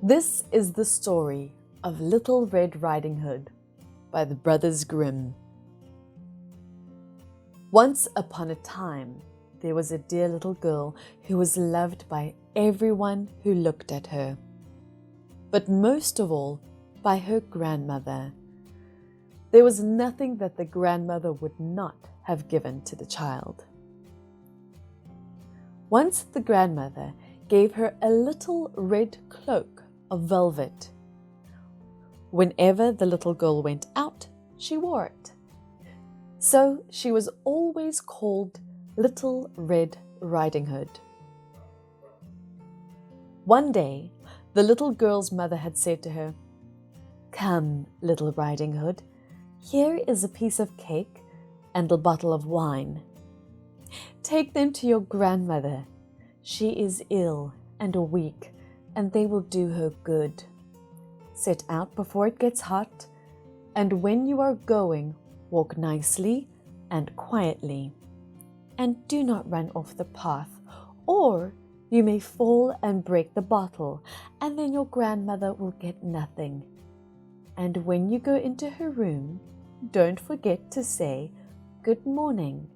This is the story of Little Red Riding Hood by the Brothers Grimm. Once upon a time, there was a dear little girl who was loved by everyone who looked at her, but most of all by her grandmother. There was nothing that the grandmother would not have given to the child. Once the grandmother gave her a little red cloak of velvet. Whenever the little girl went out, she wore it. So she was always called Little Red Riding Hood. One day, the little girl's mother had said to her, "Come, Little Riding Hood, here is a piece of cake and a bottle of wine. Take them to your grandmother. She is ill and weak, and they will do her good. Set out before it gets hot, and when you are going, walk nicely and quietly, and do not run off the path, or you may fall and break the bottle, and then your grandmother will get nothing. And when you go into her room, don't forget to say, 'Good morning.'"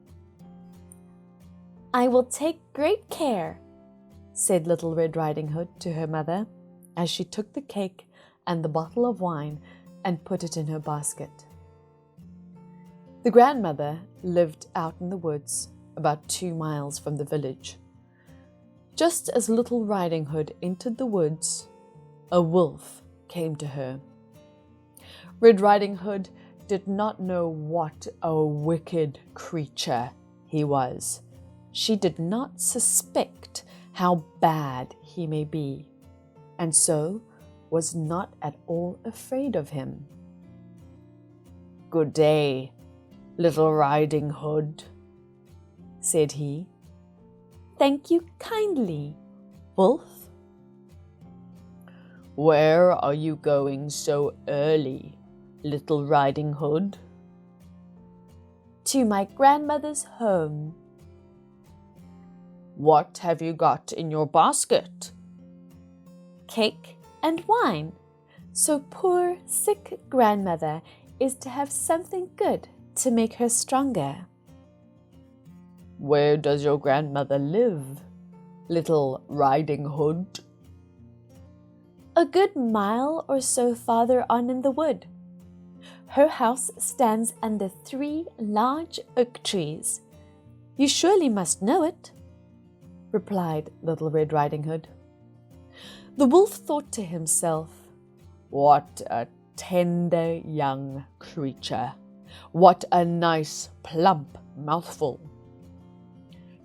"I will take great care," said Little Red Riding Hood to her mother as she took the cake and the bottle of wine and put it in her basket. The grandmother lived out in the woods about 2 miles from the village. Just as Little Riding Hood entered the woods, a wolf came to her. Red Riding Hood did not know what a wicked creature he was. She did not suspect how bad he may be, and so was not at all afraid of him. "Good day, Little Riding Hood," said he. "Thank you kindly, Wolf." "Where are you going so early, Little Riding Hood?" "To my grandmother's home." "What have you got in your basket?" "Cake and wine, so poor sick grandmother is to have something good to make her stronger." "Where does your grandmother live, Little Riding Hood?" "A good mile or so farther on in the wood. Her house stands under 3 large oak trees. You surely must know it," replied Little Red Riding Hood. The wolf thought to himself, "What a tender young creature! What a nice plump mouthful!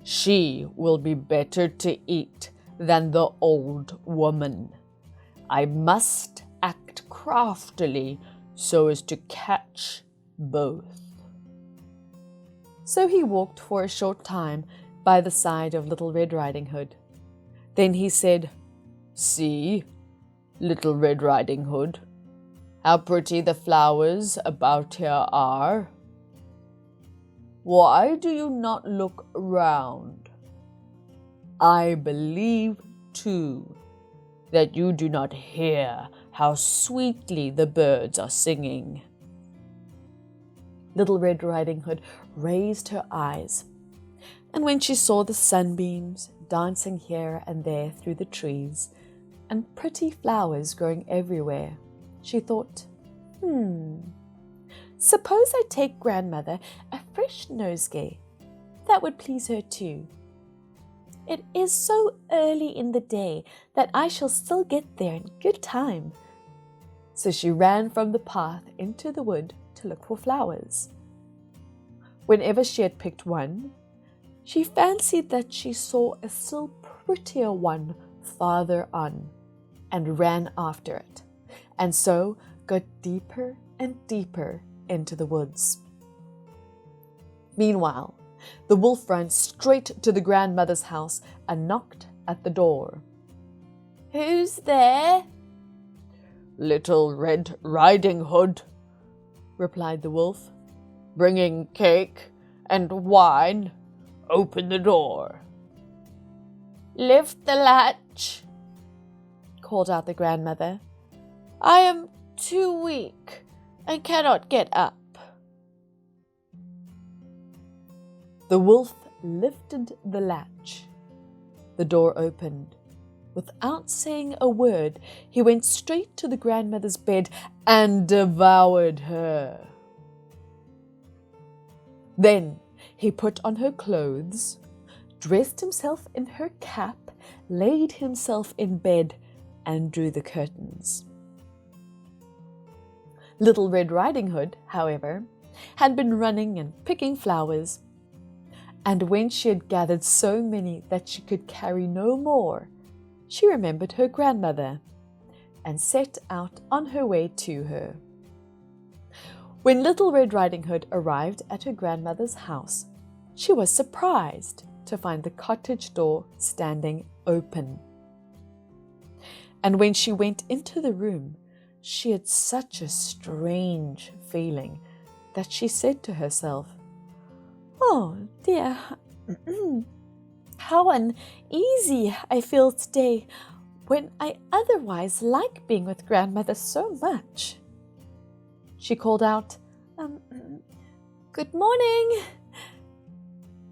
She will be better to eat than the old woman. I must act craftily so as to catch both." So he walked for a short time by the side of Little Red Riding Hood. Then he said, "See, Little Red Riding Hood, how pretty the flowers about here are. Why do you not look round? I believe, too, that you do not hear how sweetly the birds are singing." Little Red Riding Hood raised her eyes, and when she saw the sunbeams dancing here and there through the trees, and pretty flowers growing everywhere, she thought, Suppose I take grandmother a fresh nosegay. That would please her too. It is so early in the day that I shall still get there in good time." So she ran from the path into the wood to look for flowers. Whenever she had picked one, she fancied that she saw a still prettier one farther on, and ran after it, and so got deeper and deeper into the woods. Meanwhile, the wolf ran straight to the grandmother's house and knocked at the door. "Who's there?" "Little Red Riding Hood," replied the wolf, "bringing cake and wine. Open the door." "Lift the latch." called out the grandmother. "I am too weak. I cannot get up." The wolf lifted the latch. The door opened. Without saying a word, he went straight to the grandmother's bed and devoured her. Then he put on her clothes, dressed himself in her cap, laid himself in bed, and drew the curtains. Little Red Riding Hood, however, had been running and picking flowers, and when she had gathered so many that she could carry no more, she remembered her grandmother and set out on her way to her. When Little Red Riding Hood arrived at her grandmother's house, she was surprised to find the cottage door standing open. And when she went into the room, she had such a strange feeling that she said to herself, "Oh dear, how uneasy I feel today when I otherwise like being with grandmother so much." She called out, "Good morning,"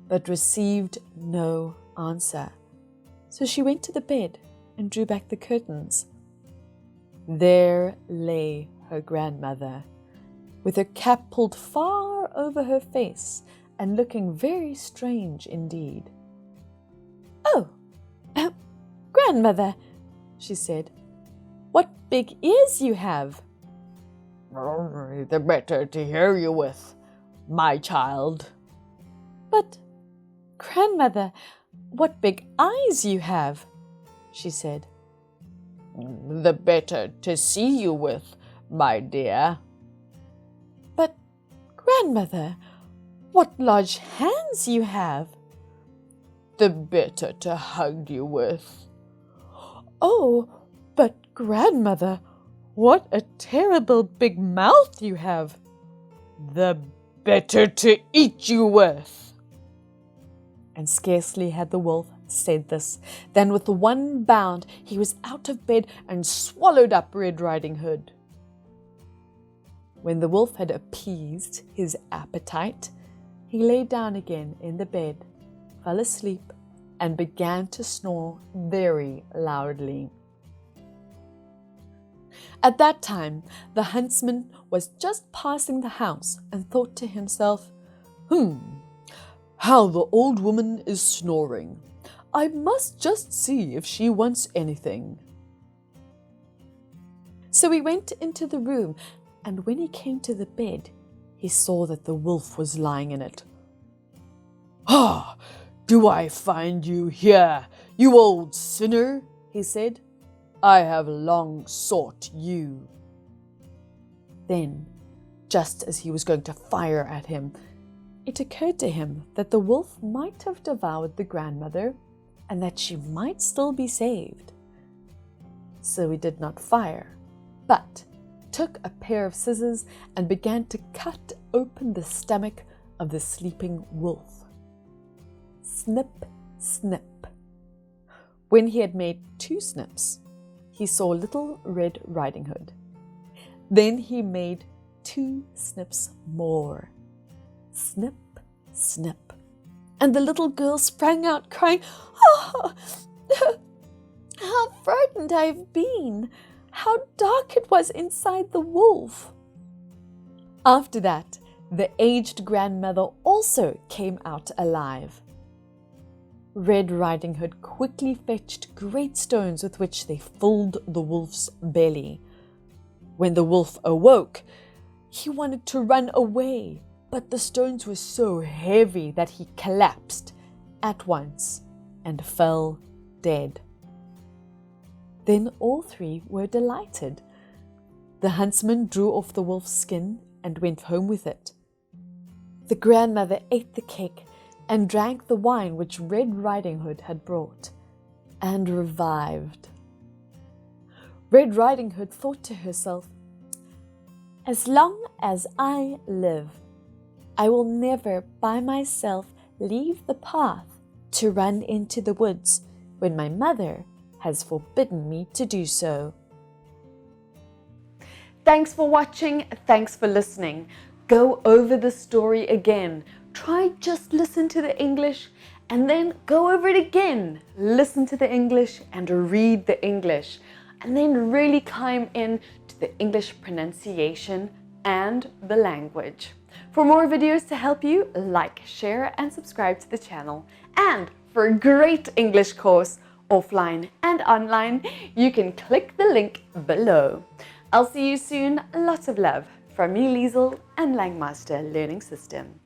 but received no answer. So she went to the bed and drew back the curtains. There lay her grandmother, with her cap pulled far over her face and looking very strange indeed. "Oh, grandmother," she said, "what big ears you have." "The better to hear you with, my child." "But, grandmother, what big eyes you have," she said. "The better to see you with, my dear." "But, grandmother, what large hands you have." "The better to hug you with." "Oh, but grandmother, what a terrible big mouth you have." "The better to eat you with." And scarcely had the wolf said this, than with one bound he was out of bed and swallowed up Red Riding Hood. When the wolf had appeased his appetite, he lay down again in the bed, fell asleep, and began to snore very loudly. At that time, the huntsman was just passing the house and thought to himself, "How the old woman is snoring. I must just see if she wants anything." So he went into the room, and when he came to the bed, he saw that the wolf was lying in it. "Ah, do I find you here, you old sinner?" he said. "I have long sought you." Then, just as he was going to fire at him, it occurred to him that the wolf might have devoured the grandmother and that she might still be saved. So he did not fire, but took a pair of scissors and began to cut open the stomach of the sleeping wolf. Snip, snip. When he had made 2 snips, he saw Little Red Riding Hood. Then he made 2 snips more. Snip, snip. And the little girl sprang out crying, "Oh, how frightened I've been! How dark it was inside the wolf!" After that, the aged grandmother also came out alive. Red Riding Hood quickly fetched great stones with which they filled the wolf's belly. When the wolf awoke, he wanted to run away, but the stones were so heavy that he collapsed at once and fell dead. Then all 3 were delighted. The huntsman drew off the wolf's skin and went home with it. The grandmother ate the cake and drank the wine which Red Riding Hood had brought, and revived. Red Riding Hood thought to herself, "As long as I live, I will never by myself leave the path to run into the woods when my mother has forbidden me to do so. Thanks for watching, thanks for listening. Go over the story again. Try just listen to the English and then go over it again. Listen to the English and read the English. And then really climb in to the English pronunciation and the language. For more videos to help you, like, share and subscribe to the channel. And for a great English course, offline and online, you can click the link below. I'll see you soon. Lots of love from me, Liesl, and Langmaster Learning System.